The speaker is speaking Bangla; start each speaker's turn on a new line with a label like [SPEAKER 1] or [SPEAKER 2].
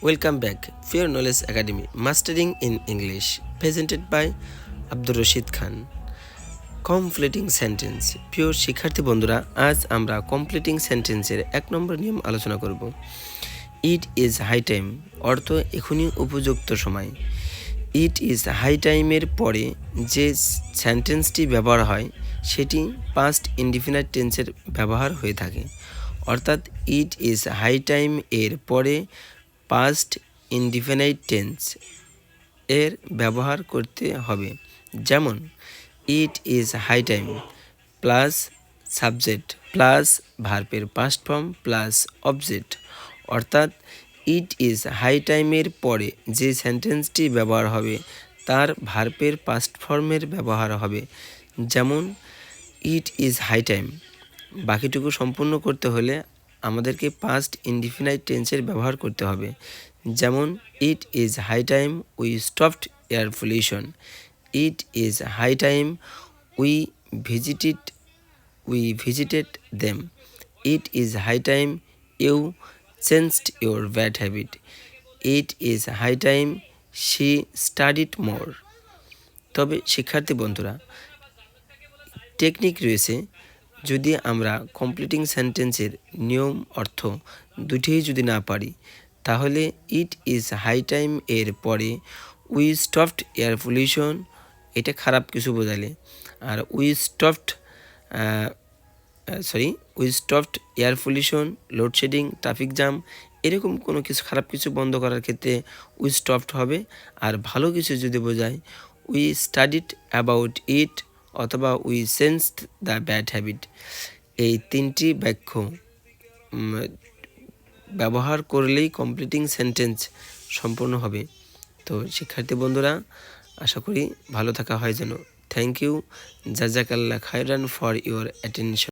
[SPEAKER 1] Welcome back, Fair Knowledge Academy, Mastering in English, presented by Abdur Rashid Khan. Completing sentence. প্রিয় শিক্ষার্থী বন্ধুরা, আজ আমরা কমপ্লিটিং সেন্টেন্সের 1 নম্বর নিয়ম আলোচনা করব। ইট ইজ হাই টাইম অর্থ এখনই উপযুক্ত সময়। ইট ইজ হাই টাইমের পরে যে সেন্টেন্সটি ব্যবহার হয় সেটি পাস্ট ইনডিফিনিট টেন্সের ব্যবহার হয়ে থাকে। অর্থাৎ ইট ইজ হাই টাইম এর পরে পাস্ট ইনডিফিনিট টেন্স এর ব্যবহার করতে হবে। যেমন it is high time plus subject plus ভার্বের পাস্ট ফর্ম প্লাস অবজেক্ট। অর্থাৎ ইট ইজ হাই টাইমের পরে যে সেন্টেন্সটি ব্যবহার হবে তার ভার্বের পাস্ট ফর্মের ব্যবহার হবে। যেমন ইট ইজ হাই টাইম। বাকিটুকু সম্পূর্ণ করতে হলে আমাদেরকে পাস্ট ইনডিফিনিট টেন্সের ব্যবহার করতে হবে। যেমন it is high time we stopped air pollution. It is high time we visited them. It is high time you changed your bad habit. It is high time she studied more. তবে শিক্ষার্থী বন্ধুরা, টেকনিক রয়েছে। যদি আমরা কমপ্লিটিং সেন্টেন্সের নিয়ম অর্থ দুটিই যদি না পারি, তাহলে ইট ইজ হাই টাইম এর পরে উই স্টপড এয়ার পলিউশন এটা খারাপ কিছু বোঝালে, আর we stopped air pollution, load shedding, traffic jam এরকম কোনো কিছু খারাপ কিছু বন্ধ করার ক্ষেত্রে উই স্টপড হবে। আর ভালো কিছু যদি বোঝায় উই স্টাডিড অ্যাবাউট ইট অথবা we changed the bad habit. এই তিনটি বাক্য ব্যবহার করলেই কমপ্লিটিং সেন্টেন্স সম্পূর্ণ হবে। তো শিক্ষার্থী বন্ধুরা, আশা করি ভালো থাকা হয় যেন। থ্যাংক ইউ, জাজাকাল্লাহ খায়রান ফর ইউর অ্যাটেনশন।